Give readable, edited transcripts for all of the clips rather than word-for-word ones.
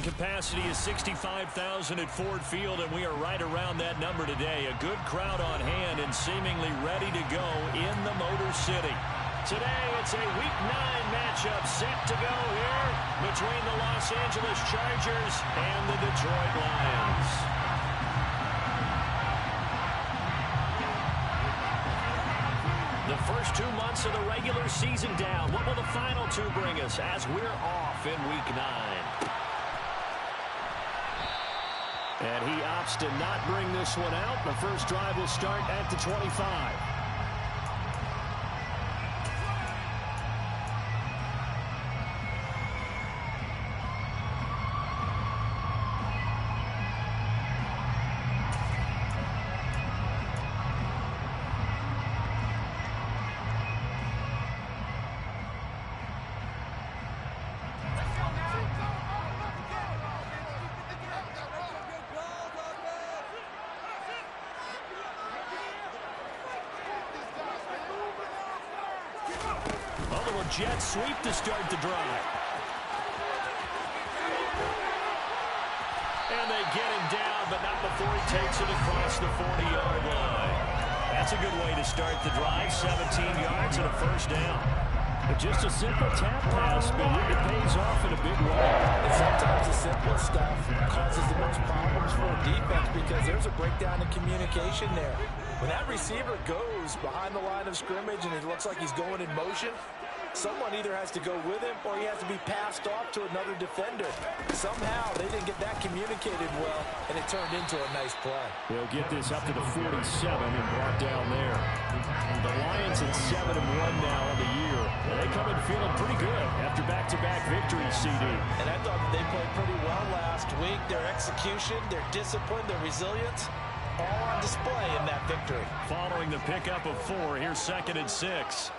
seating capacity is 65,000 at Ford Field, and we are right around that number today. A good crowd on hand and seemingly ready to go in the Motor City. Today, it's a Week 9 matchup set to go here between the Los Angeles Chargers and the Detroit Lions. The first 2 months of the regular season down. What will the final 2 bring us as we're off in Week 9? And he opts to not bring this one out. The first drive will start at the 25. Jet sweep to start the drive. And they get him down, but not before he takes it across the 40-yard line. That's a good way to start the drive. 17 yards and a first down. But just a simple tap pass, but it pays off in a big way. And sometimes the simple stuff causes the most problems for a defense because there's a breakdown in communication there. When that receiver goes behind the line of scrimmage and it looks like he's going in motion, someone either has to go with him or he has to be passed off to another defender. Somehow they didn't get that communicated well, and it turned into a nice play. They'll get this up to the 47 and brought down there. The Lions at 7-1 now on the year. And they come in feeling pretty good after back-to-back victories, CD. And I thought that they played pretty well last week. Their execution, their discipline, their resilience, all on display in that victory. Following the pickup of 4, here's 2nd and 6.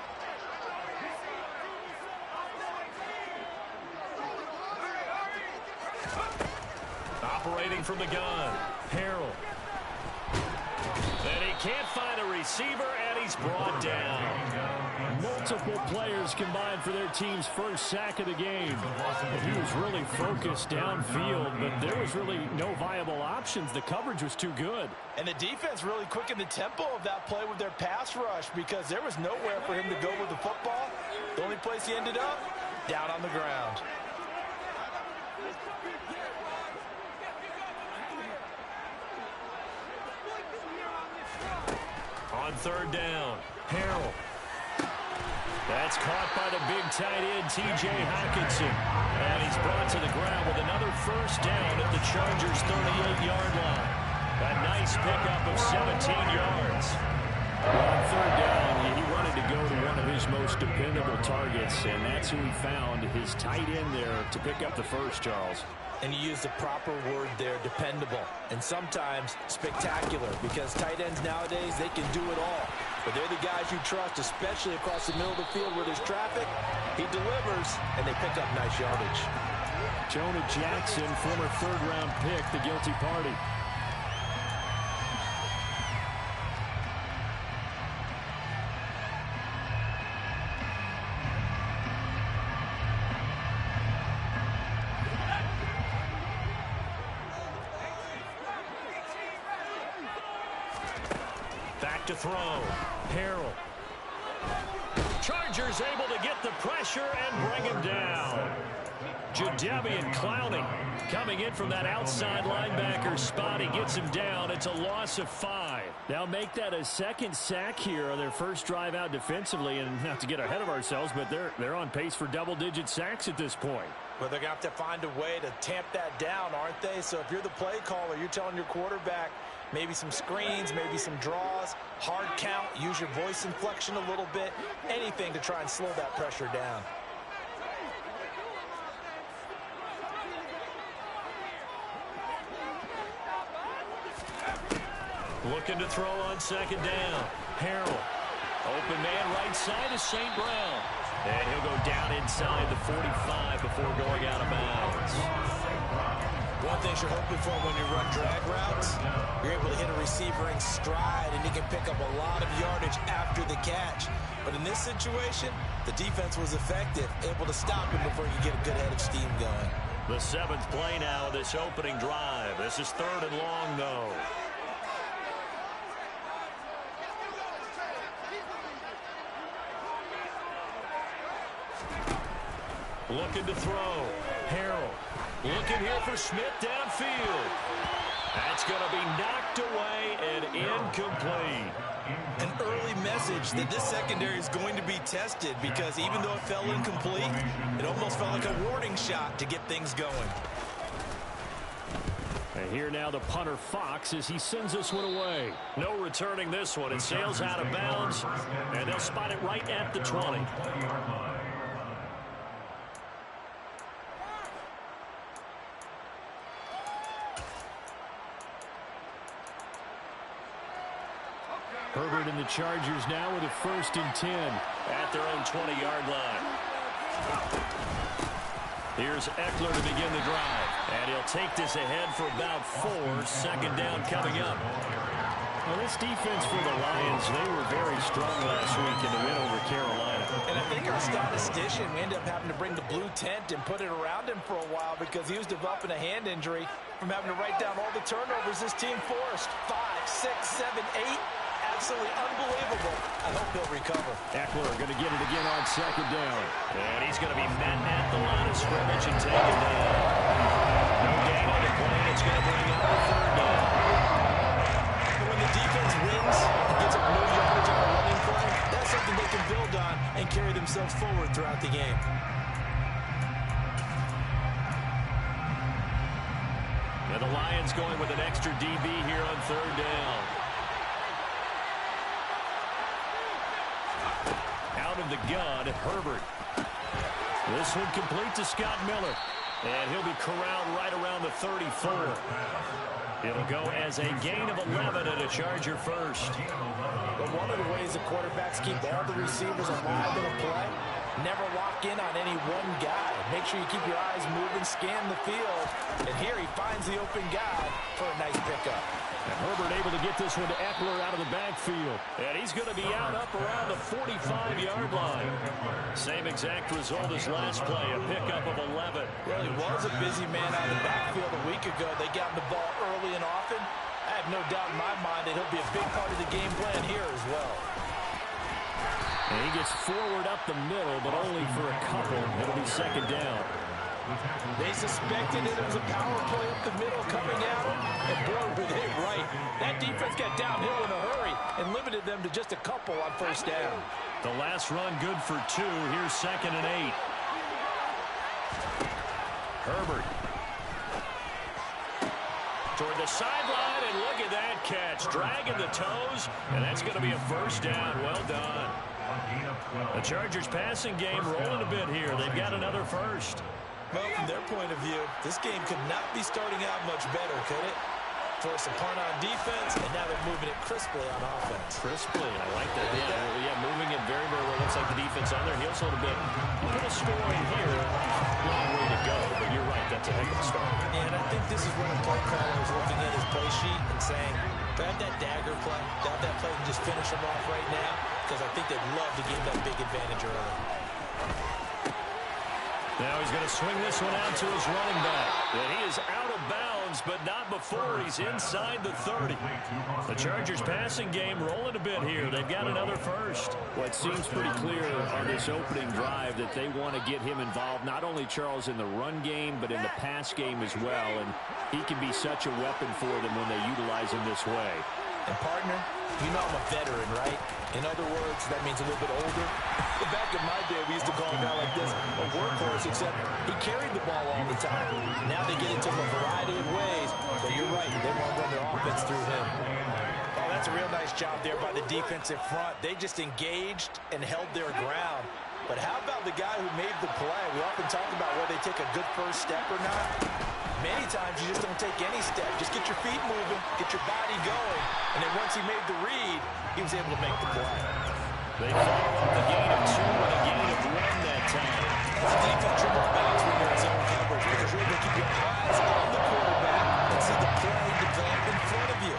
Operating from the gun, Harrell. And he can't find a receiver, and he's brought down. Multiple players combined for their team's first sack of the game. He was really focused downfield, but there was really no viable options. The coverage was too good. And the defense really quickened the tempo of that play with their pass rush because there was nowhere for him to go with the football. The only place he ended up, down on the ground. On 3rd down, Harrell. That's caught by the big tight end, T.J. Hockenson. And he's brought to the ground with another first down at the Chargers' 38-yard line. A nice pickup of 17 yards. On 3rd down, he wanted to go to one of his most dependable targets, and that's who he found, his tight end there, to pick up the first, Charles. And you use the proper word there, dependable, and sometimes spectacular, because tight ends nowadays, they can do it all. But they're the guys you trust, especially across the middle of the field where there's traffic. He delivers, and they pick up nice yardage. Jonah Jackson, former 3rd-round pick, the guilty party. To throw, Harrell. Chargers able to get the pressure and bring him down. Jadeveon Clowney coming in from that outside linebacker spot. He gets him down. It's a loss of 5. Now make that a 2nd sack here on their first drive out defensively. And not to get ahead of ourselves, but they're on pace for double-digit sacks at this point. Well, they're going to have to find a way to tamp that down, aren't they? So if you're the play caller, you're telling your quarterback maybe some screens, maybe some draws, hard count, use your voice inflection a little bit, anything to try and slow that pressure down. Looking to throw on 2nd down. Harrell. Open man right side is St. Brown. And he'll go down inside the 45 before going out of bounds. One thing you're hoping for when you run drag routes, you're able to hit a receiver in stride, and he can pick up a lot of yardage after the catch. But in this situation, the defense was effective, able to stop him before he could get a good head of steam going. The 7th play now of this opening drive. This is 3rd and long, though. Looking to throw. Harrell. Looking here for Smith downfield. That's going to be knocked away and incomplete. An early message that this secondary is going to be tested, because even though it fell incomplete, it almost felt like a warning shot to get things going. And here now the punter Fox as he sends this one away. No returning this one. It sails out of bounds, and they'll spot it right at the 20. Herbert and the Chargers now with a 1st and 10 at their own 20-yard line. Here's Eckler to begin the drive, and he'll take this ahead for about 4. 2nd down coming up. Well, this defense for the Lions, they were very strong last week in the win over Carolina. And I think our statistician, we ended up having to bring the blue tent and put it around him for a while because he was developing a hand injury from having to write down all the turnovers this team forced. 5, 6, 7, 8. Absolutely unbelievable. I hope he'll recover. Eckler going to get it again on 2nd down. And he's going to be met at the line of scrimmage and taken down. No gain on the play. It's going to bring up a 3rd down. And when the defense wins and gets up no yardage on a running play, that's something they can build on and carry themselves forward throughout the game. And the Lions going with an extra DB here on 3rd down. Out of the gun, Herbert. This one complete to Scott Miller. And he'll be corralled right around the 34. It'll go as a gain of 11 and a Charger 1st. But one of the ways the quarterbacks keep all the receivers alive in a play, never lock in on any one guy. Make sure you keep your eyes moving, scan the field. And here he finds the open guy for a nice pickup. And Herbert able to get this one to Eckler out of the backfield. And he's going to be out up around the 45-yard line. Same exact result as last play, a pickup of 11. Well, he was a busy man out of the backfield a week ago. They got the ball early and often. I have no doubt in my mind that he'll be a big part of the game plan here as well. And he gets forward up the middle, but only for a couple. It'll be 2nd down. They suspected it was a power play up the middle coming at him, and boy, were they right. That defense got downhill in a hurry and limited them to just a couple on 1st down. The last run good for 2. Here's 2nd and 8. Herbert. Toward the sideline, and look at that catch. Dragging the toes, and that's going to be a 1st down. Well done. The Chargers passing game rolling a bit here. They've got another 1st. Well, from their point of view, this game could not be starting out much better, could it? Force a punt on defense, and now they're moving it crisply on offense. Crisply, I like that. Yeah, moving it very, very well. Looks like the defense on their heels a little bit. Put a score in here. Long way to go, but you're right. That's a heck of a start. And I think this is when a play caller is looking at his play sheet and saying, grab that dagger play, grab that play and just finish them off right now, because I think they'd love to give that big advantage early. Now he's going to swing this one out to his running back. And he is out of bounds, but not before he's inside the 30. The Chargers passing game rolling a bit here. They've got another 1st. Well, it seems pretty clear on this opening drive that they want to get him involved, not only, Charles, in the run game, but in the pass game as well. And he can be such a weapon for them when they utilize him this way. And partner, you know I'm a veteran, right? In other words, that means a little bit older. But back in my day, we used to call a guy like this a workhorse, except he carried the ball all the time. Now they get it to him a variety of ways. But you're right, they want to run their offense through him. Oh, that's a real nice job there by the defensive front. They just engaged and held their ground. But how about the guy who made the play? We often talk about whether they take a good 1st step or not. Many times you just don't take any step. Just get your feet moving, get your body going. And then once he made the read, he was able to make the play. They follow up the gain of 2 and a gain of 1 that time. It's defense triple bounce when you're in zone coverage, because you're able to keep your eyes on the quarterback and see the play develop in front of you.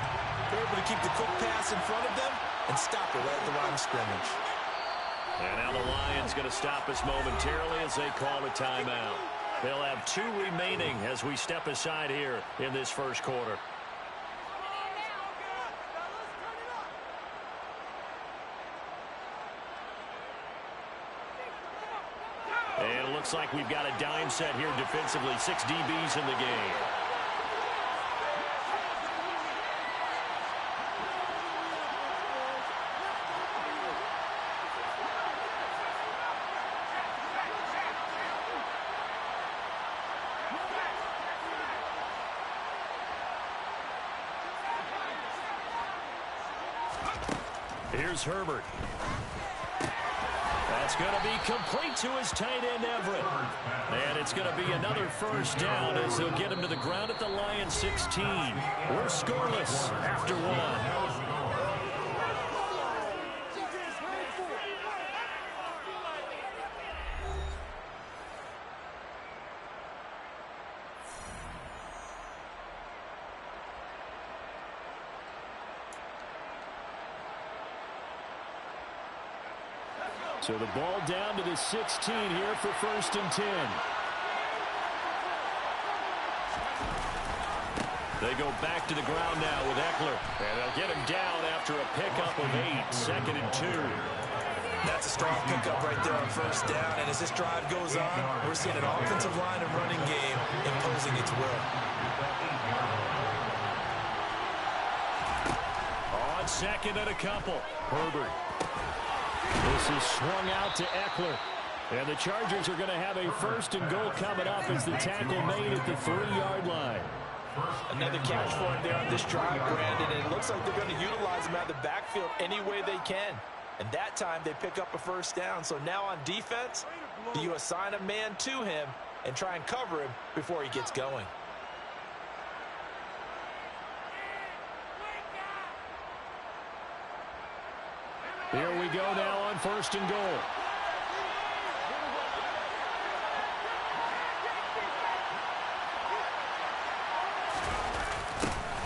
They're able to keep the quick pass in front of them and stop it right at the line of scrimmage. And now the Lions going to stop us momentarily as they call a timeout. They'll have 2 remaining as we step aside here in this first quarter. And it looks like we've got a dime set here defensively. 6 DBs in the game. Here's Herbert. That's going to be complete to his tight end, Everett. And it's going to be another first down as they'll get him to the ground at the Lions 16. We're scoreless after 1. So the ball down to the 16 here for 1st and 10. They go back to the ground now with Eckler. And they'll get him down after a pickup of 8. 2nd and 2. That's a strong pickup right there on 1st down. And as this drive goes on, we're seeing an offensive line and running game imposing its will. On 2nd and a couple. Herbert. This is swung out to Eckler. And the Chargers are going to have a 1st and goal coming up as the tackle made at the 3-yard line. Another catch for him there on this drive, Brandon. And it looks like they're going to utilize him out of the backfield any way they can. And that time they pick up a 1st down. So now on defense, do you assign a man to him and try and cover him before he gets going? Here we go now on 1st and goal.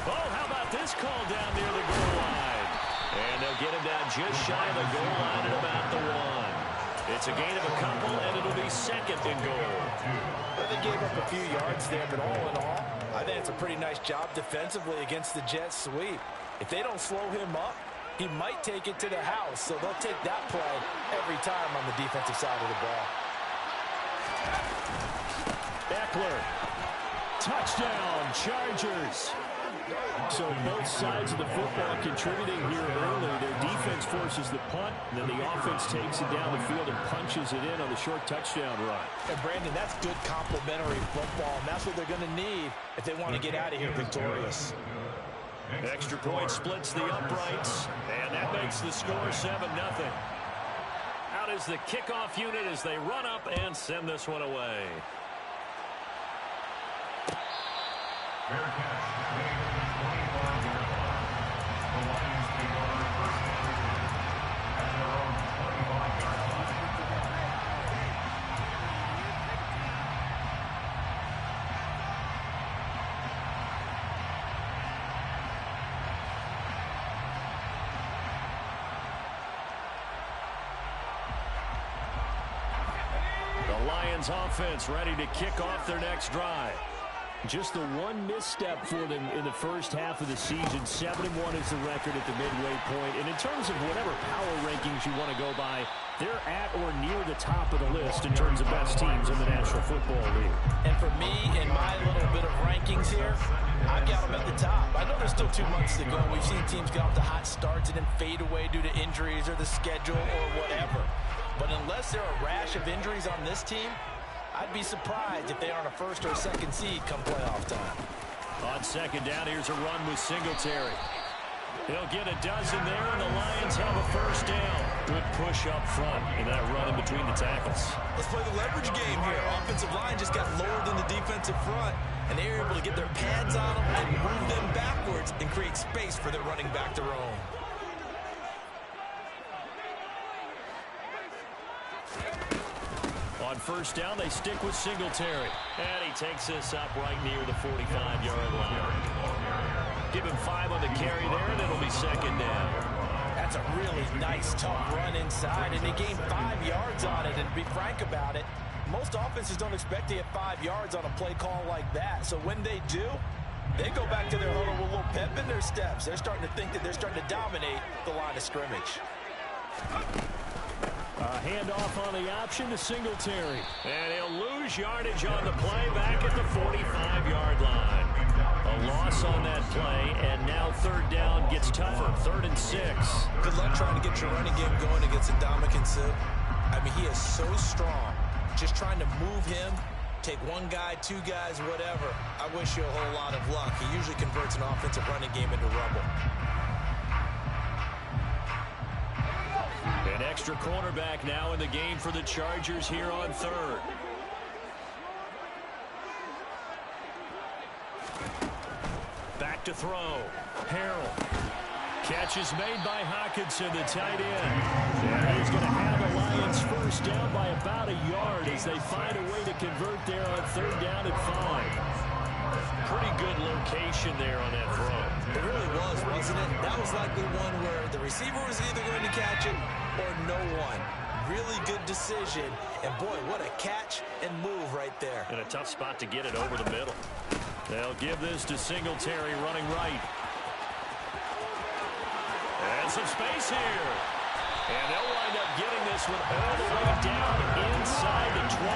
Oh, how about this call down near the goal line? And they'll get him down just shy of the goal line at about the 1. It's a gain of a couple, and it'll be 2nd and goal. Well, they gave up a few yards there, but all in all, I think it's a pretty nice job defensively against the Jets sweep. If they don't slow him up, he might take it to the house, so they'll take that play every time on the defensive side of the ball. Eckler. Touchdown, Chargers. So both sides of the football contributing here early. Their defense forces the punt, and then the offense takes it down the field and punches it in on the short touchdown run. And Brandon, that's good complementary football, and that's what they're going to need if they want to get out of here victorious. Extra point splits the uprights, and that makes the score 7-0. Out is the kickoff unit as they run up and send this one away. Lions offense ready to kick off their next drive. Just the one misstep for them in the first half of the season. 7-1 is the record at the midway point. And in terms of whatever power rankings you want to go by, they're at or near the top of the list in terms of best teams in the National Football League. And for me, in my little bit of rankings here, I've got them at the top. I know there's still 2 months to go. We've seen teams get off to hot starts and then fade away due to injuries or the schedule or whatever. But unless there are a rash of injuries on this team, I'd be surprised if they aren't a 1st or 2nd seed come playoff time. On 2nd down, here's a run with Singletary. He'll get a dozen there, and the Lions have a 1st down. Good push up front in that run in between the tackles. Let's play the leverage game here. Offensive line just got lower than the defensive front, and they were able to get their pads on them and move them backwards and create space for their running back to roam. On 1st down, they stick with Singletary. And he takes this up right near the 45-yard line. Give him 5 on the carry there, and it'll be 2nd down. That's a really nice, tough run inside, and they gained 5 yards on it. And to be frank about it, Most offenses don't expect to get 5 yards on a play call like that. So when they do, they go back to their huddle with a little pep in their steps. They're starting to think that they're starting to dominate the line of scrimmage. Handoff on the option to Singletary. And he'll lose yardage on the play back at the 45-yard line. A loss on that play, and now third down gets tougher. 3rd and 6. Good luck trying to get your running game going against Ndamukong Suh. I mean, he is so strong. Just trying to move him, take one guy, 2 guys, whatever. I wish you a whole lot of luck. He usually converts an offensive running game into rubble. An extra cornerback now in the game for the Chargers here on 3rd. Back to throw. Harrell. Catch is made by Hockenson, the tight end. And he's going to have the Lions first down by about a yard as they find a way to convert there on 3rd down and 5. Pretty good location there on that throw. It really was, wasn't it? That was likely one where the receiver was either going to catch it or no one. Really good decision. And boy, what a catch and move right there. And a tough spot to get it over the middle. They'll give this to Singletary running right. And some space here. And they'll wind up getting this one all the way down inside the 20.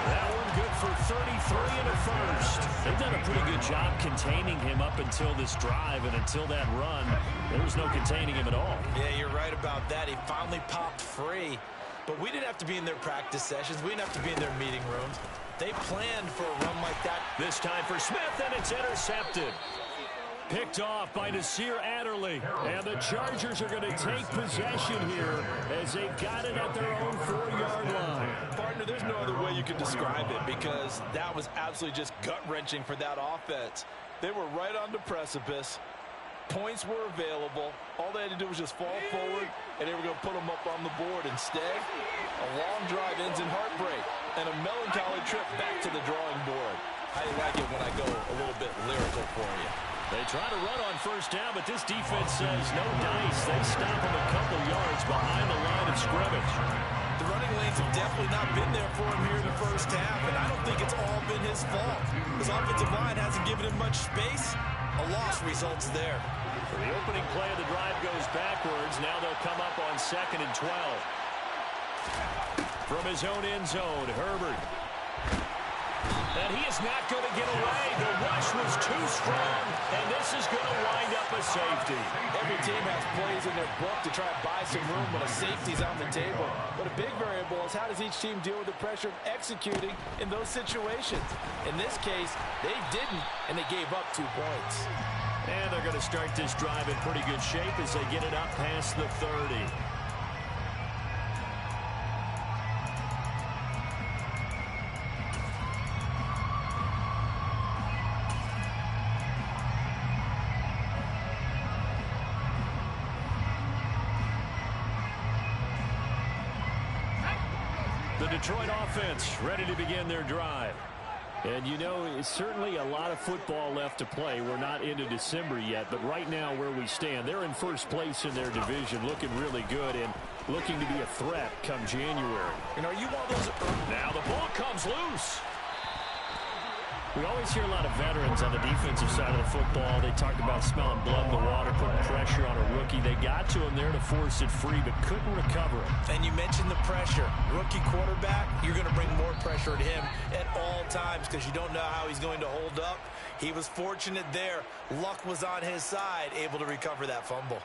That one good for 33 and a first. They've done a pretty good job containing him up until this drive, and until that run, there was no containing him at all. Yeah, you're right about that. He finally popped free. But we didn't have to be in their practice sessions. We didn't have to be in their meeting rooms. They planned for a run like that. This time for Smith, and it's intercepted. Picked off by Nasir Adderley. And the Chargers are going to take possession here as they got it at their own 4-yard line. Partner, there's no other way you can describe it because that was absolutely just gut-wrenching for that offense. They were right on the precipice. Points were available. All they had to do was just fall forward, and they were going to put them up on the board. Instead, a long drive ends in heartbreak and a melancholy trip back to the drawing board. I like it when I go a little bit lyrical for you. They try to run on first down, but this defense says no dice. They stop him a couple yards behind the line of scrimmage. The running lanes have definitely not been there for him here in the first half, and I don't think it's all been his fault. His offensive line hasn't given him much space. A loss results there. So the opening play of the drive goes backwards. Now they'll come up on 2nd and 12. From his own end zone, Herbert. And he is not going to get away. The rush was too strong, and this is going to wind up a safety. Every team has plays in their book to try to buy some room when a safety's on the table. But a big variable is how does each team deal with the pressure of executing in those situations. In this case, they didn't, and they gave up 2 points. And they're going to start this drive in pretty good shape as they get it up past the 30. The Detroit offense ready to begin their drive. And you know, it's certainly a lot of football left to play. We're not into December yet, but right now where we stand, they're in first place in their division, looking really good and looking to be a threat come January. And are you one of those? Now the ball comes loose. We always hear a lot of veterans on the defensive side of the football. They talked about smelling blood in the water, putting pressure on a rookie. They got to him there to force it free, but couldn't recover it. And you mentioned the pressure. Rookie quarterback, you're going to bring more pressure at him at all times because you don't know how he's going to hold up. He was fortunate there. Luck was on his side, able to recover that fumble.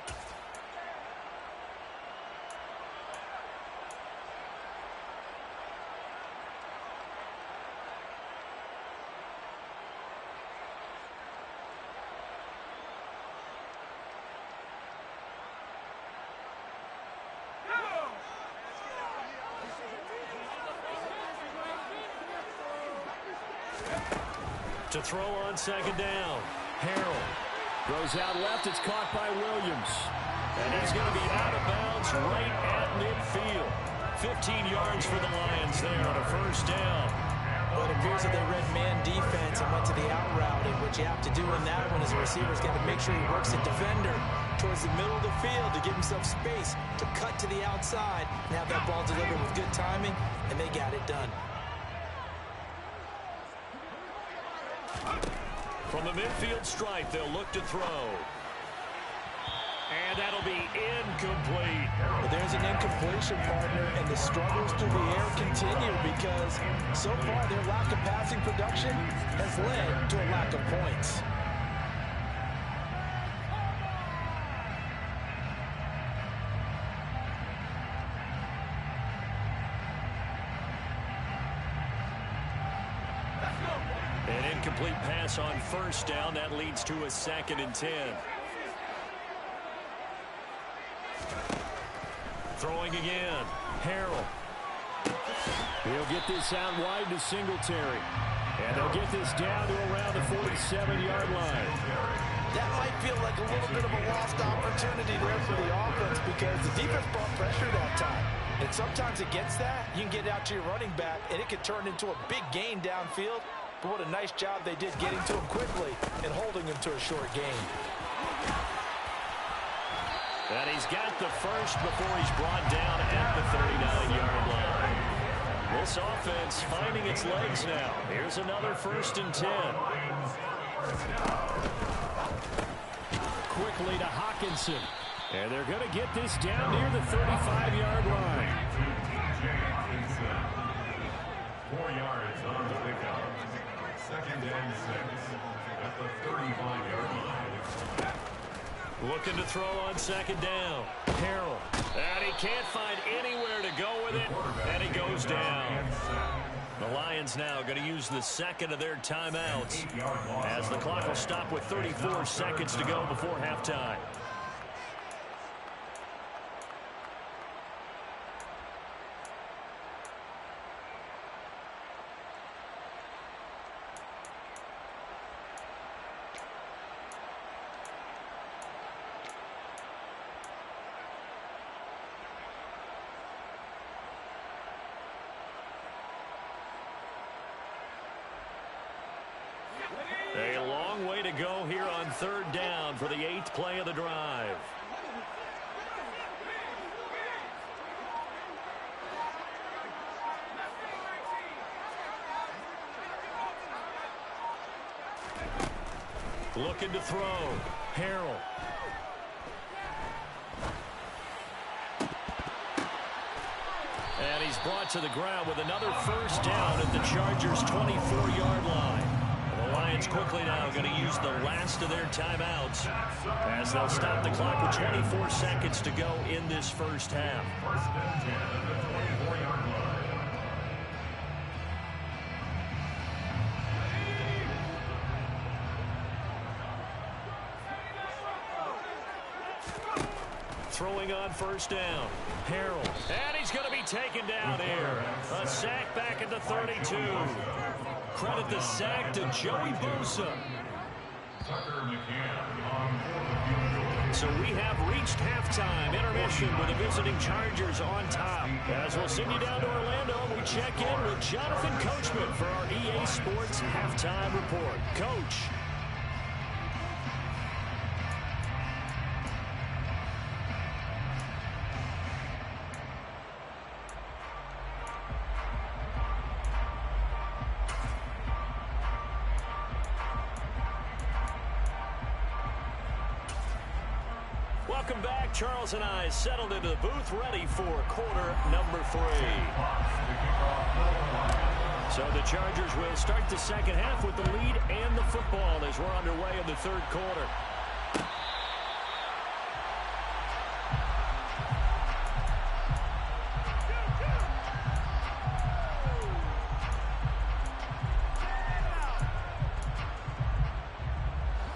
To throw on 2nd down. Harrell throws out left. It's caught by Williams. And he's going to be out of bounds right at midfield. 15 yards for the Lions there on a first down. Well, it appears that they read man defense and went to the out route. And what you have to do in that one is the receiver's got to make sure he works the defender towards the middle of the field to give himself space to cut to the outside and have that ball delivered with good timing, and they got it done. From the midfield stripe, they'll look to throw. And that'll be incomplete. But there's an incompletion, partner, and the struggles through the air continue because so far their lack of passing production has led to a lack of points. An incomplete pass on first down. That leads to a 2nd and 10. Throwing again. Harrell. He'll get this out wide to Singletary. And they'll get this down to around the 47-yard line. That might feel like a little bit of a lost opportunity there for the offense because the defense brought pressure that time. And sometimes against that, you can get out to your running back, and it could turn into a big gain downfield. But what a nice job they did getting to him quickly and holding him to a short gain. And he's got the first before he's brought down at the 39-yard line. This offense finding its legs now. Here's another 1st and 10. Quickly to Hockenson. And they're going to get this down near the 35-yard line. 4 yards on the pickup. 2nd and 6 at the 35-yard line. Looking to throw on 2nd down. Harrell. And he can't find anywhere to go with it. And he goes down. The Lions now going to use the 2nd of their timeouts as the clock will stop with 34 seconds to go before halftime. A long way to go here on 3rd down for the 8th play of the drive. Looking to throw. Harrell. And he's brought to the ground with another 1st down at the Chargers' 24-yard line. The Lions quickly now going to use the last of their timeouts as they'll stop the clock with 24 seconds to go in this first half. 1st and 10 at the 24-yard line. Throwing on 1st down. Harrell. And he's going to be taken down here. A sack back at the 32. Credit the sack to Joey Bosa. So we have reached halftime. Intermission with the visiting Chargers on top. As we'll send you down to Orlando, we check in with Jonathan Coachman for our EA Sports Halftime Report. Coach. Welcome back. Charles and I settled into the booth ready for quarter number 3. So the Chargers will start the second half with the lead and the football as we're underway in the 3rd quarter.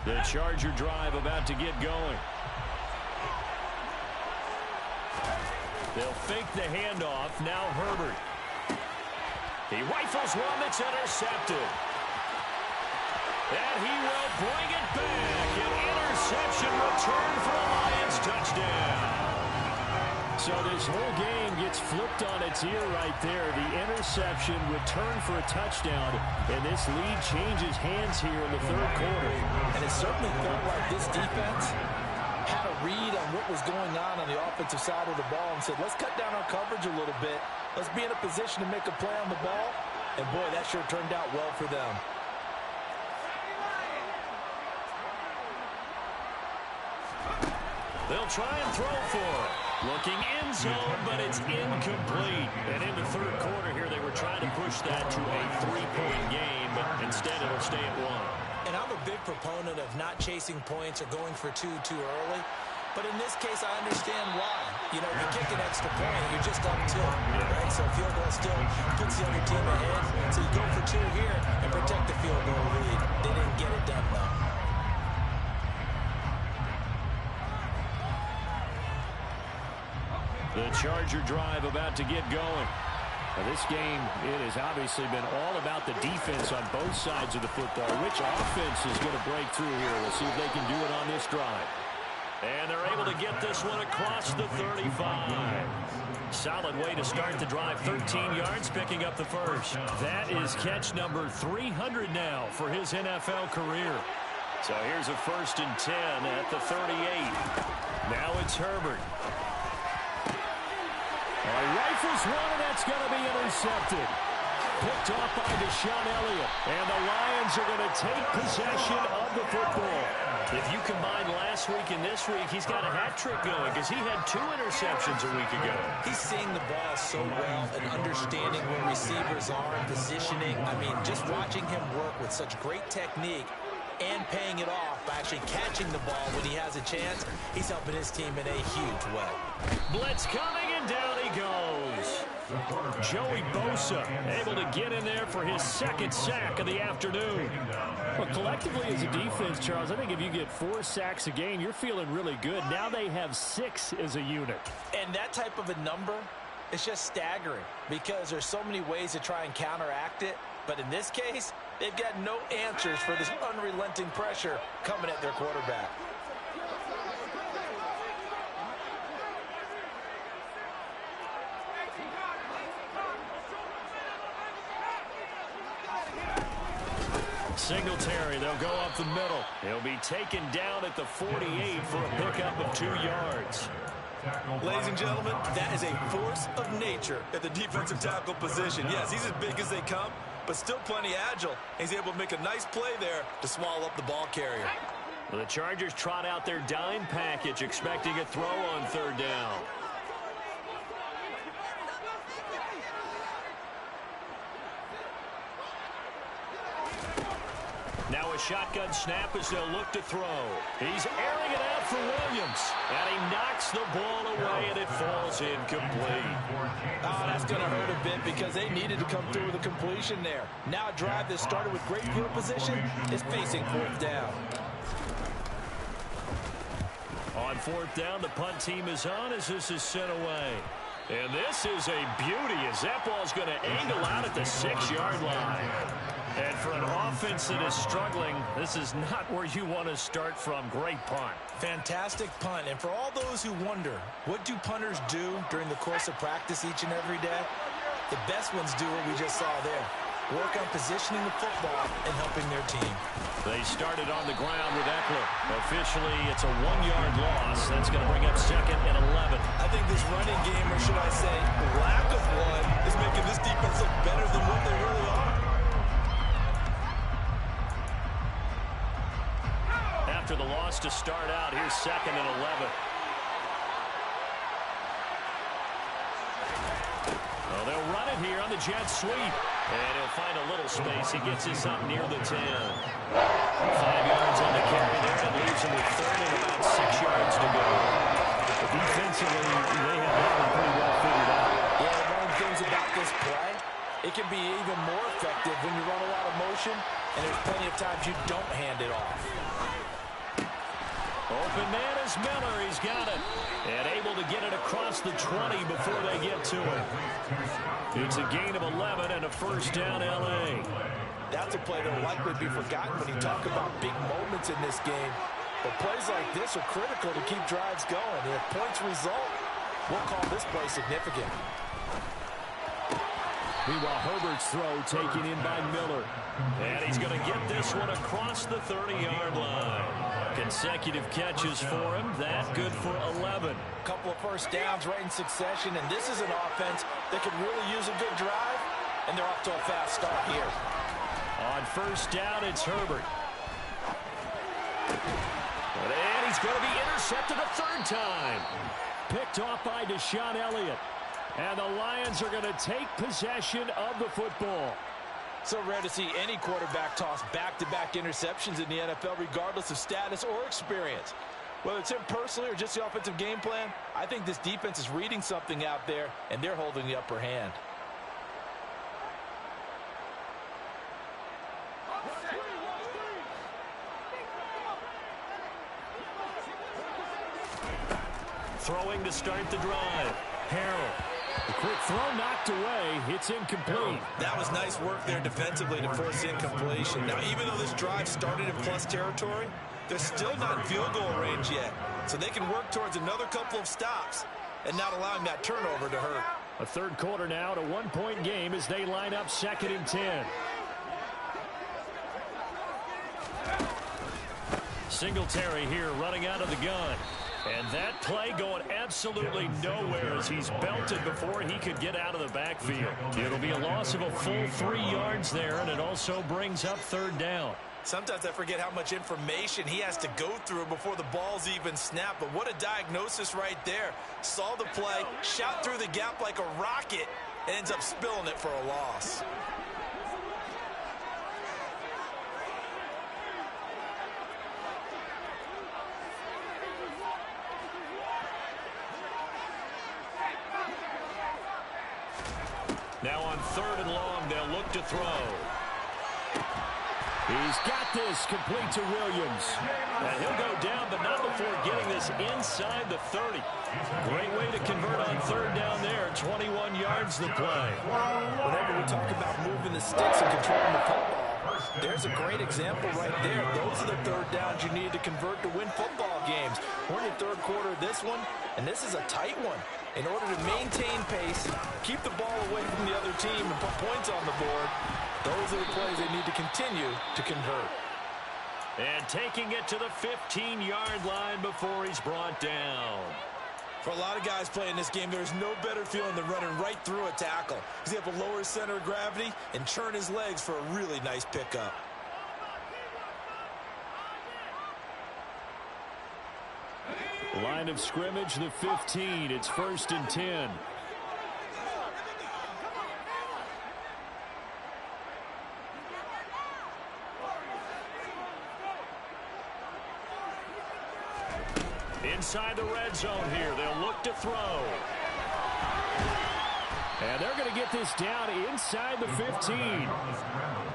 The Charger drive about to get going. They'll fake the handoff. Now Herbert. He rifles one that's intercepted. And he will bring it back. An interception return for a Lions touchdown. So this whole game gets flipped on its ear right there. The interception return for a touchdown. And this lead changes hands here in the 3rd quarter. And it certainly felt like this defense had a read on what was going on the offensive side of the ball and said, let's cut down our coverage a little bit. Let's be in a position to make a play on the ball. And, boy, that sure turned out well for them. They'll try and throw for it. Looking end zone, but it's incomplete. And in the third quarter here, they were trying to push that to a 3-point game, but instead it'll stay at 1. And I'm a big proponent of not chasing points or going for two too early. But in this case, I understand why. You know, if you kick an extra point, you're just up 2, right? So field goal still puts the other team ahead. So you go for 2 here and protect the field goal lead. They didn't get it done, though. The Charger drive about to get going. Now this game, it has obviously been all about the defense on both sides of the football. Which offense is going to break through here? We'll see if they can do it on this drive. And they're able to get this one across the 35. Solid way to start the drive. 13 yards, picking up the first. That is catch number 300 now for his NFL career. So here's a 1st and 10 at the 38. Now it's Herbert. Rifles one, and that's going to be intercepted. Picked off by Deshaun Elliott. And the Lions are going to take possession of the football. If you combine last week and this week, he's got a hat trick going because he had 2 interceptions a week ago. He's seeing the ball so well and understanding where receivers are and positioning. I mean, just watching him work with such great technique and paying it off by actually catching the ball when he has a chance, he's helping his team in a huge way. Blitz coming, and down he goes. Joey Bosa able to get in there for his 2nd sack of the afternoon. Well, collectively as a defense, Charles, I think if you get 4 sacks a game, you're feeling really good. Now they have 6 as a unit. And that type of a number, it's just staggering because there's so many ways to try and counteract it. But in this case, they've got no answers for this unrelenting pressure coming at their quarterback. Singletary, they'll go up the middle. He'll be taken down at the 48 for a pickup of 2 yards. Ladies and gentlemen, that is a force of nature at the defensive tackle position. Yes, he's as big as they come, but still plenty agile. He's able to make a nice play there to swallow up the ball carrier. Well, the Chargers trot out their dime package, expecting a throw on 3rd down. Now a shotgun snap as they'll look to throw. He's airing it out for Williams. And he knocks the ball away, and it falls incomplete. Oh, that's going to hurt a bit because they needed to come through with a completion there. Now a drive that started with great field position is facing 4th down. On 4th down, the punt team is on as this is sent away. And this is a beauty as that ball's going to angle out at the 6-yard line. And for an offense that is struggling, this is not where you want to start from. Great punt. Fantastic punt. And for all those who wonder, what do punters do during the course of practice each and every day? The best ones do what we just saw there. Work on positioning the football and helping their team. They started on the ground with Eckler. Officially, it's a 1-yard loss. That's going to bring up 2nd and 11. I think this running game, or should I say lack of one, is making this defense look better than what they really are. After the loss to start out, here's 2nd and 11. Well, they'll run it here on the jet sweep. And he'll find a little space. He gets this up near the 10. 5 yards on the carry there. That leaves him with 3rd and about 6 yards to go. Defensively, they have that one pretty well figured out. Yeah, one of the things about this play, it can be even more effective when you run a lot of motion, and there's plenty of times you don't hand it off. Open man is Miller. He's got it. And able to get it across the 20 before they get to it. It's a gain of 11 and a 1st down, L.A. That's a play that will likely be forgotten when you talk about big moments in this game. But plays like this are critical to keep drives going. And if points result, we'll call this play significant. Meanwhile, Herbert's throw taken in by Miller. And he's going to get this one across the 30-yard line. Consecutive catches for him. That good for 11. Couple of 1st downs right in succession, and this is an offense that could really use a good drive, and they're off to a fast start here. On 1st down, it's Herbert. And he's going to be intercepted a third time. Picked off by Deshaun Elliott. And the Lions are going to take possession of the football. So rare to see any quarterback toss back-to-back interceptions in the NFL, regardless of status or experience. Whether it's him personally or just the offensive game plan, I think this defense is reading something out there, and they're holding the upper hand. Throwing to start the drive. Harrell. The quick throw knocked away. It's incomplete. That was nice work there defensively to force incompletion. Now, even though this drive started in plus territory, they're still not in field goal range yet. So they can work towards another couple of stops and not allowing that turnover to hurt. A third quarter now to 1-point game as they line up 2nd and 10. Singletary here running out of the gun. And that play going absolutely nowhere as he's belted before he could get out of the backfield. It'll be a loss of a full 3 yards there, and it also brings up 3rd down. Sometimes I forget how much information he has to go through before the ball's even snapped. But what a diagnosis right there. Saw the play, shot through the gap like a rocket, and ends up spilling it for a loss. Now on 3rd and long, they'll look to throw. He's got this complete to Williams. And he'll go down, but not before getting this inside the 30. Great way to convert on 3rd down there. 21 yards the play. Whenever we talk about moving the sticks and controlling the football, there's a great example right there. Those are the 3rd downs you need to convert to win football games. We're in the 3rd quarter of this one, and this is a tight one. In order to maintain pace, keep the ball away from the other team, and put points on the board, those are the plays they need to continue to convert. And taking it to the 15-yard line before he's brought down. For a lot of guys playing this game, there's no better feeling than running right through a tackle. He's able to lower his center of gravity and churn his legs for a really nice pickup. Line of scrimmage, the 15. It's 1st and 10. Inside the red zone here. They'll look to throw. And they're going to get this down inside the 15.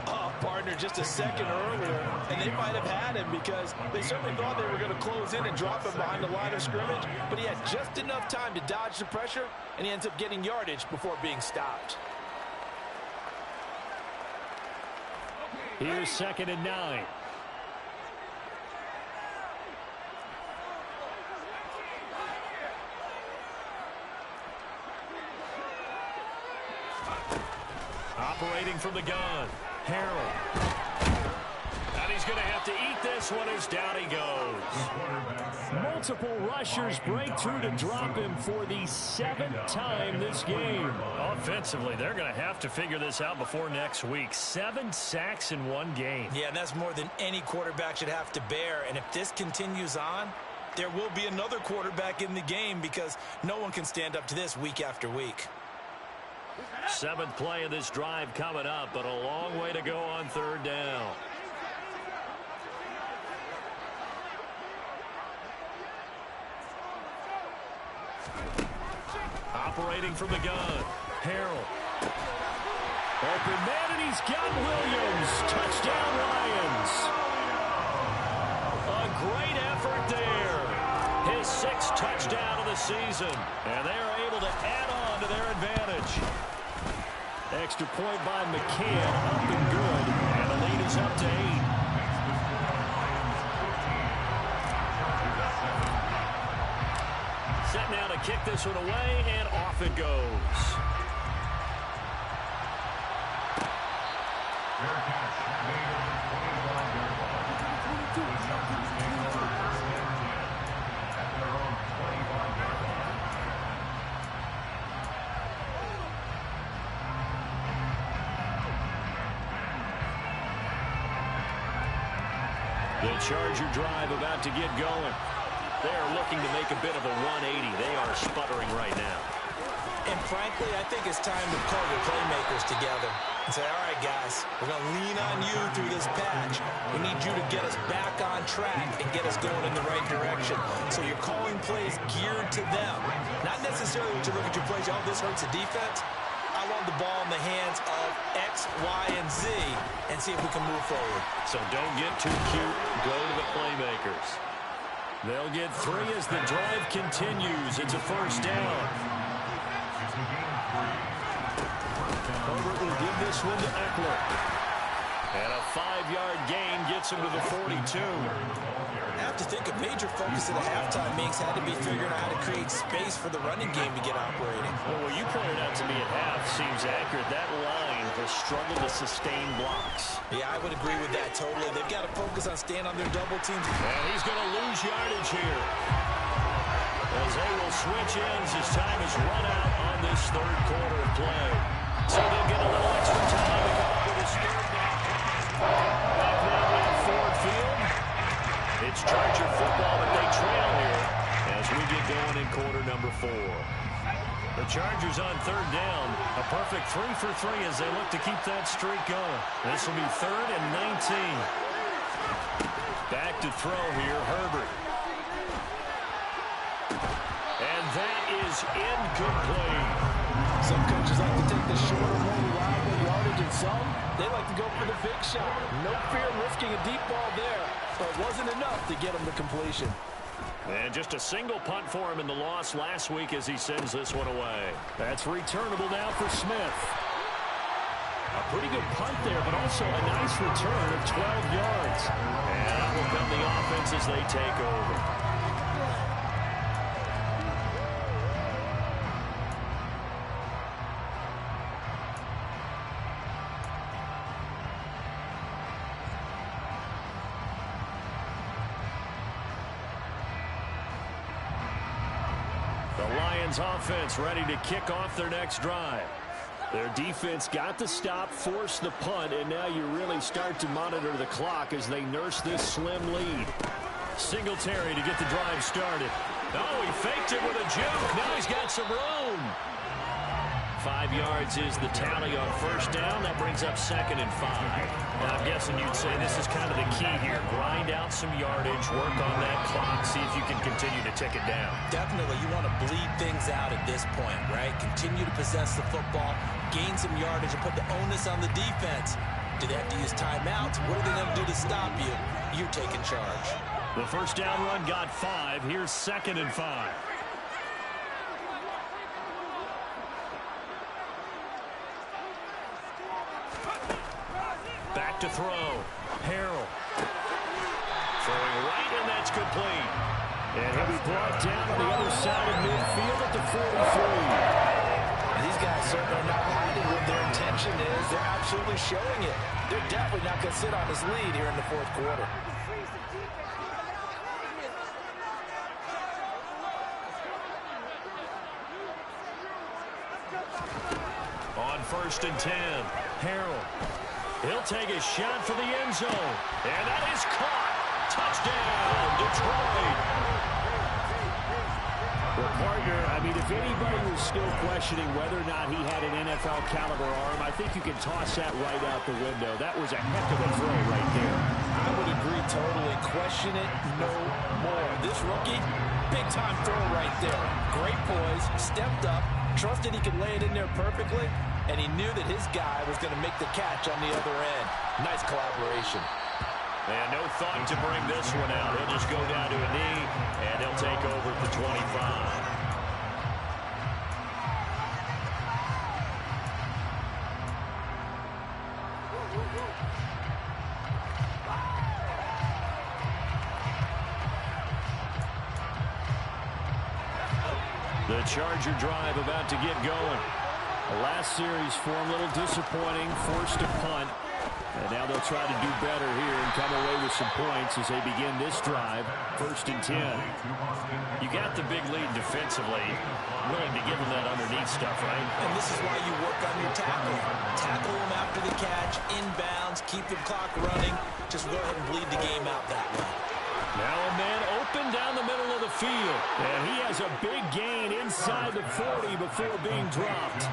Oh, partner, just a second earlier, and they might have had him because they certainly thought they were going to close in and drop him behind the line of scrimmage, but he had just enough time to dodge the pressure, and he ends up getting yardage before being stopped. Here's 2nd and 9. Operating from the gun, Harrell. And he's going to have to eat this one as down he goes. Multiple rushers break through to drop him for the 7th time this game. Offensively, they're going to have to figure this out before next week. 7 sacks in 1 game. Yeah, and that's more than any quarterback should have to bear. And if this continues on, there will be another quarterback in the game because no one can stand up to this week after week. 7th play of this drive coming up, but a long way to go on 3rd down. Operating from the gun, Harrell. Open man, and he's got Williams. Touchdown, Lions. A great effort there. His 6th touchdown of the season, and they are able to add on to their advantage. Extra point by McCann, up and good, and the lead is up to 8. Set now to kick this one away, and off it goes. The Charger drive about to get going. They're looking to make a bit of a 180. They are sputtering right now. And frankly, I think it's time to call your playmakers together and say, all right, guys, we're going to lean on you through this patch. We need you to get us back on track and get us going in the right direction. So you're calling plays geared to them. Not necessarily when you look at your plays, oh, this hurts the defense. I want the ball in the hands of X, Y, and Z and see if we can move forward. So don't get too cute. Go to the playmakers. They'll get 3 as the drive continues. It's a first down. Herbert will give this one to Eckler. And a 5-yard gain gets him to the 42. I have to think a major focus of the halftime makes had to be figuring out how to create space for the running game to get operating. Well, what you pointed out to me at half seems accurate. That line has struggled to sustain blocks. Yeah, I would agree with that totally. They've got to focus on staying on their double teams. And he's going to lose yardage here. As they will switch ends as time is run out on this third quarter of play. So they'll get a little extra time to come up with a third down. Back now at Ford Field. It's Charger football, but they trail here as we get going in quarter number 4. The Chargers on third down. A perfect 3 for 3 as they look to keep that streak going. This will be 3rd and 19. Back to throw here, Herbert. And that is incomplete. Some coaches like to take the shorter, more reliable yardage, and some, they like to go for the big shot. No fear risking a deep ball there, but it wasn't enough to get him to completion. And just a single punt for him in the loss last week as he sends this one away. That's returnable now for Smith. A pretty good punt there, but also a nice return of 12 yards. And out will come the offense as they take over. Offense ready to kick off their next drive. Their defense got the stop, forced the punt, and now you really start to monitor the clock as they nurse this slim lead. Singletary to get the drive started. Oh, he faked it with a juke. Now he's got some room. 5 yards is the tally on first down. That brings up 2nd and 5. Now, I'm guessing you'd say this is kind of the key here. Grind out some yardage, work on that clock, see if you can continue to tick it down. Definitely. You want to bleed things out at this point, right? Continue to possess the football, gain some yardage, and put the onus on the defense. Do they have to use timeouts? What are they going to do to stop you? You're taking charge. The first down run got 5. Here's 2nd and 5. Back to throw. Harrell. Throwing right, and that's complete. And he'll be brought down on the other side of midfield at the 43. These guys certainly are not hiding what their intention is. They're absolutely showing it. They're definitely not going to sit on this lead here in the fourth quarter. On 1st and 10, Harrell. He'll take a shot for the end zone. And that is caught. Touchdown, Detroit. Well, partner, I mean, if anybody was still questioning whether or not he had an NFL caliber arm, I think you can toss that right out the window. That was a heck of a throw right there. I would agree totally. Question it no more. This rookie, big-time throw right there. Great poise, stepped up, trusted he could lay it in there perfectly, and he knew that his guy was going to make the catch on the other end. Nice collaboration. And no thought to bring this one out. He'll just go down to a knee, and he'll take over at the 25. The Charger drive about to get going. The last series for him, a little disappointing, forced to punt. And now they'll try to do better here and come away with some points as they begin this drive. 1st and 10. You got the big lead defensively. Willing to give them that underneath stuff, right? And this is why you work on your tackle. Tackle them after the catch, inbounds, keep the clock running. Just go ahead and bleed the game out that way. Now a man open down the middle of the field. And he has a big gain inside the 40 before being dropped.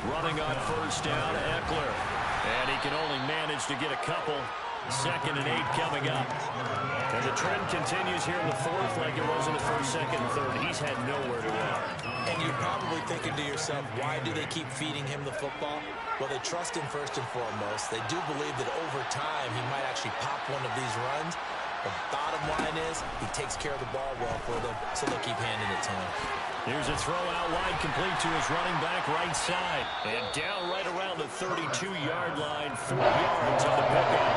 Running on first down, Eckler. And he can only manage to get a couple. 2nd and 8 coming up. And the trend continues here in the 4th like it was in the 1st, 2nd, and 3rd. He's had nowhere to run. And you're probably thinking to yourself, why do they keep feeding him the football? Well, they trust him first and foremost. They do believe that over time he might actually pop one of these runs. The bottom line is he takes care of the ball well for them, so they'll keep handing it to him. Here's a throw out wide, complete to his running back right side. And down right around the 32-yard line, 4 yards on the pickup.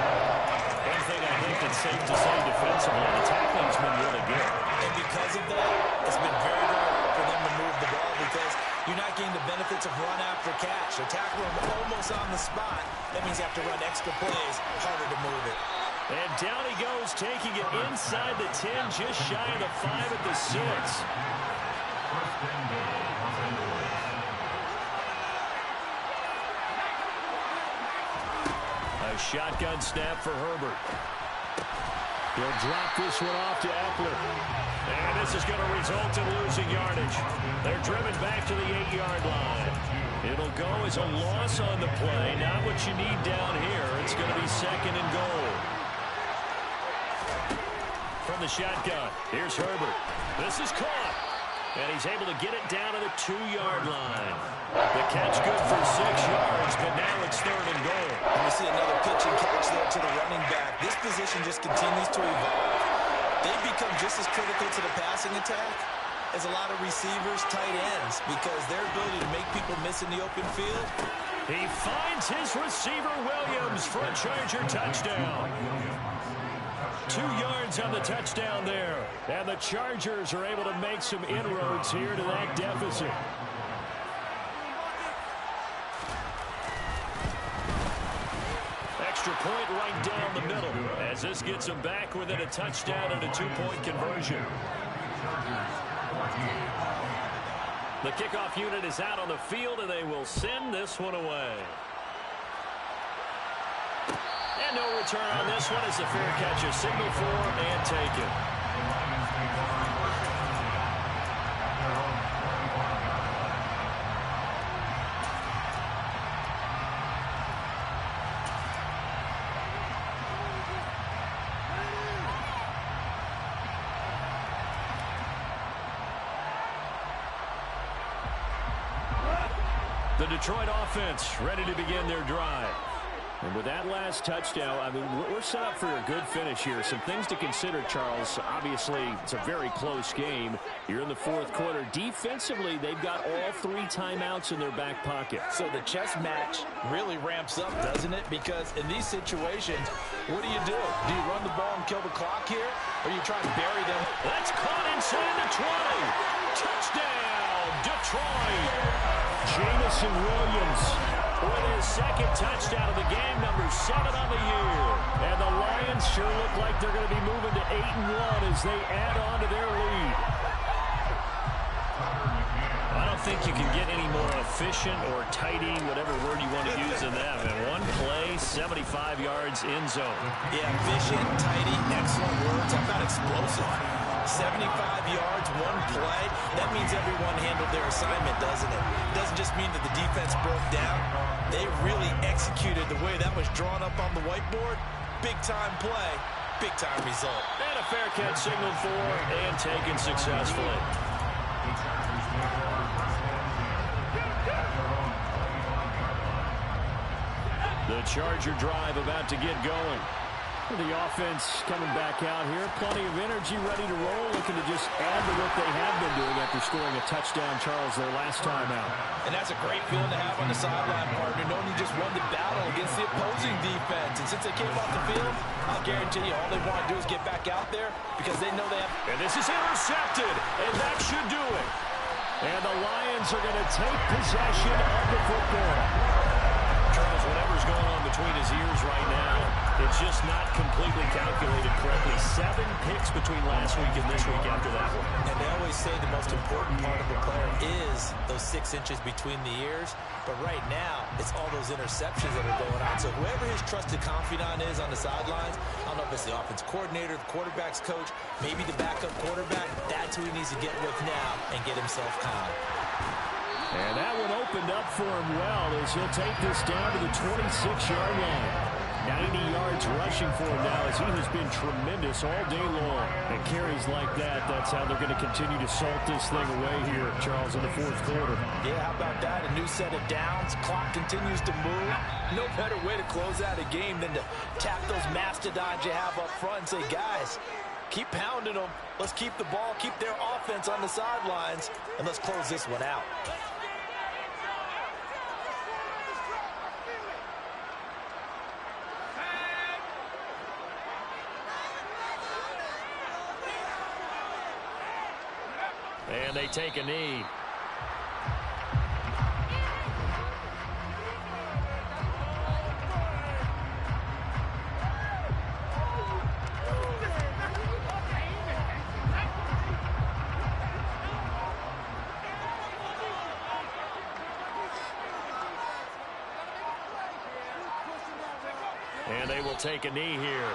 One thing I think that's safe to say defensively, the tackling's been really good. And because of that, it's been very, very hard for them to move the ball because you're not getting the benefits of run after catch. They're tackling him almost on the spot. That means you have to run extra plays, harder to move it. And down he goes, taking it inside the 10, just shy of the 5 at the 6. A shotgun snap for Herbert. He'll drop this one off to Eckler. And this is going to result in losing yardage. They're driven back to the 8-yard line. It'll go as a loss on the play. Not what you need down here. It's going to be 2nd and goal. From the shotgun, here's Herbert. This is caught. And he's able to get it down to the 2-yard line. The catch good for 6 yards, but now it's 3rd and goal. And we see another pitch and catch there to the running back. This position just continues to evolve. They've become just as critical to the passing attack as a lot of receivers, tight ends, because their ability to make people miss in the open field. He finds his receiver, Williams, for a Charger touchdown. 2 yards on the touchdown there. And the Chargers are able to make some inroads here to that deficit. Extra point right down the middle as this gets them back within a touchdown and a 2-point conversion. The kickoff unit is out on the field, and they will send this one away. And no return on this one as the fair catch is signaled for and taken. The Detroit offense ready to begin their drive. And with that last touchdown, I mean, we're set up for a good finish here. Some things to consider, Charles. Obviously, it's a very close game. You're in the 4th quarter. Defensively, they've got all 3 timeouts in their back pocket. So the chess match really ramps up, doesn't it? Because in these situations, what do? Do you run the ball and kill the clock here? Or you try to bury them? That's caught inside the 20. Touchdown, Detroit. Jameson Williams with his 2nd touchdown of the game, number 7 on the year. And the Lions sure look like they're going to be moving to 8-1 as they add on to their lead. I don't think you can get any more efficient or tidy, whatever word you want to use in that. And one play, 75 yards in zone. Yeah, efficient, tidy, excellent words. How about explosive? 75 yards, one play. That means everyone handled their assignment, doesn't it? It doesn't just mean that the defense broke down. They really executed the way that was drawn up on the whiteboard. Big-time play, big-time result. And a fair catch signaled for and taken successfully. The Charger drive about to get going. The offense coming back out here. Plenty of energy, ready to roll, looking to just add to what they have been doing after scoring a touchdown, Charles, their last time out. And that's a great feeling to have on the sideline, partner, knowing you just won the battle against the opposing defense. And since they came off the field, I'll guarantee you all they want to do is get back out there because they know they have... And this is intercepted, and that should do it. And the Lions are going to take possession of the football. Charles, whatever's going on between his ears right now. It's just not completely calculated correctly. 7 picks between last week and this week after that one. And they always say the most important part of a player is those 6 inches between the ears. But right now, it's all those interceptions that are going on. So whoever his trusted confidant is on the sidelines, I don't know if it's the offense coordinator, the quarterback's coach, maybe the backup quarterback, that's who he needs to get with now and get himself calm. And that one opened up for him well as he'll take this down to the 26-yard line. 90 yards rushing for him now as he has been tremendous all day long. And carries like that, that's how they're going to continue to salt this thing away here, Charles, in the fourth quarter. Yeah, how about that? A new set of downs. Clock continues to move. No better way to close out a game than to tap those mastodons you have up front and say, guys, keep pounding them. Let's keep the ball, keep their offense on the sidelines, and let's close this one out. And they take a knee. And they will take a knee here.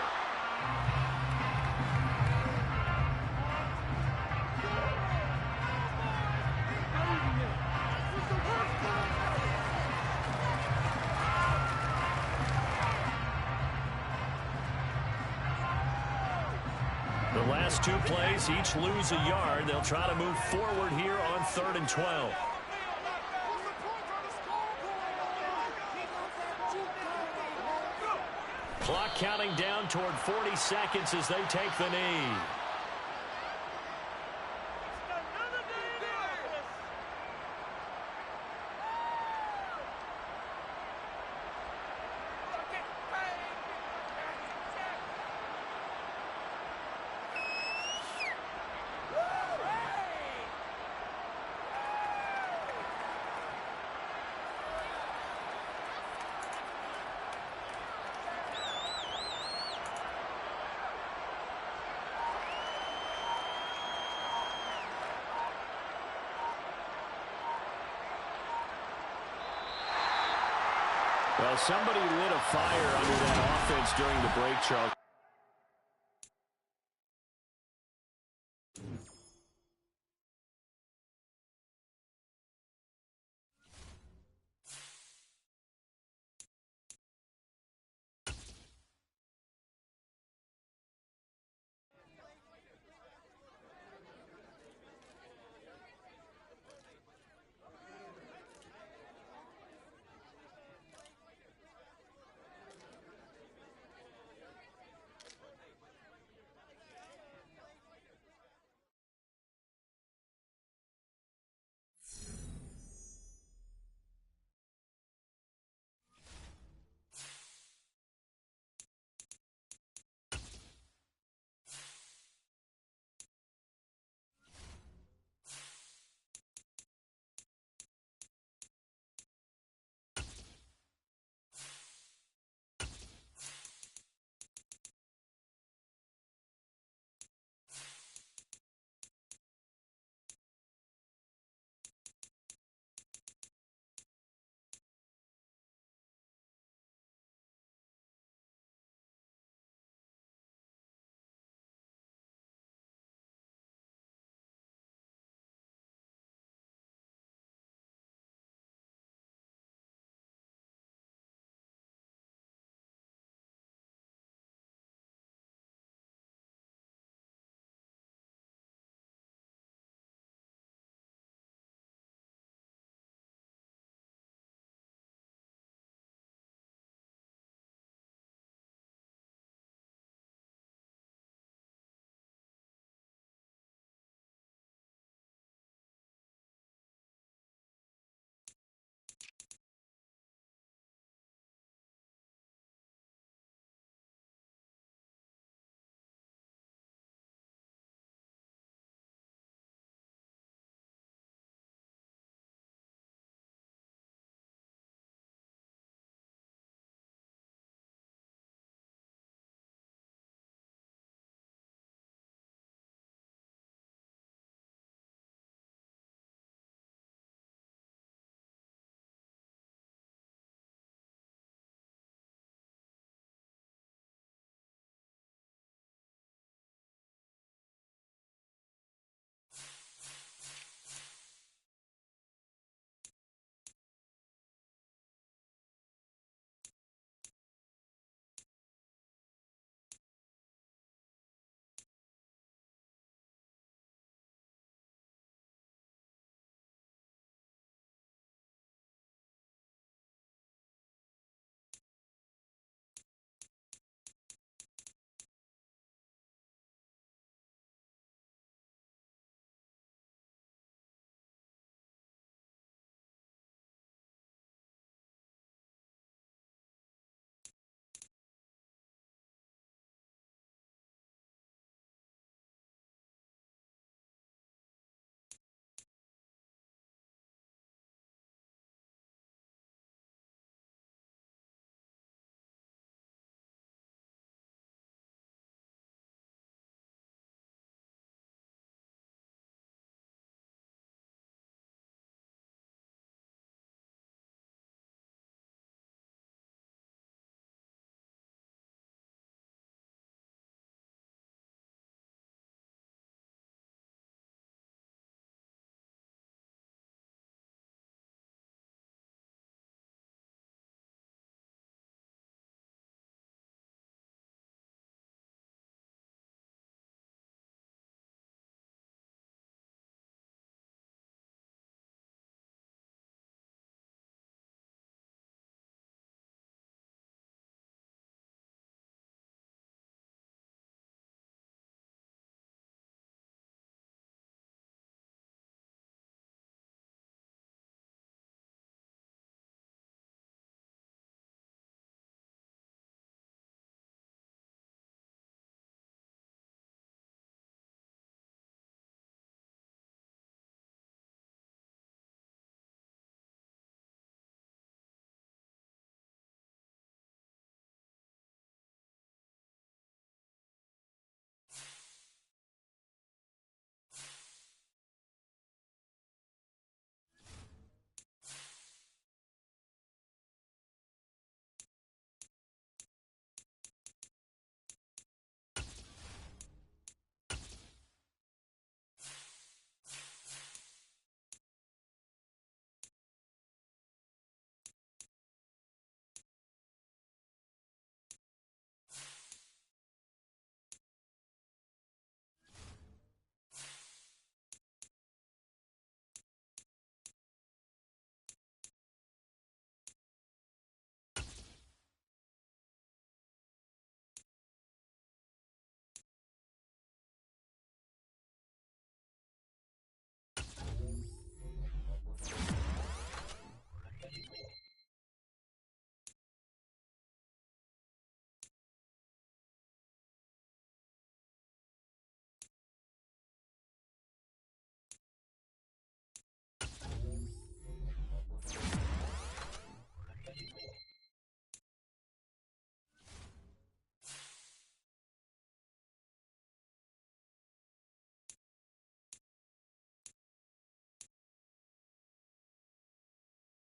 The last 2 plays, each lose a yard. They'll try to move forward here on 3rd and 12. Clock counting down toward 40 seconds as they take the knee. Well, somebody lit a fire under that offense during the break, Charles.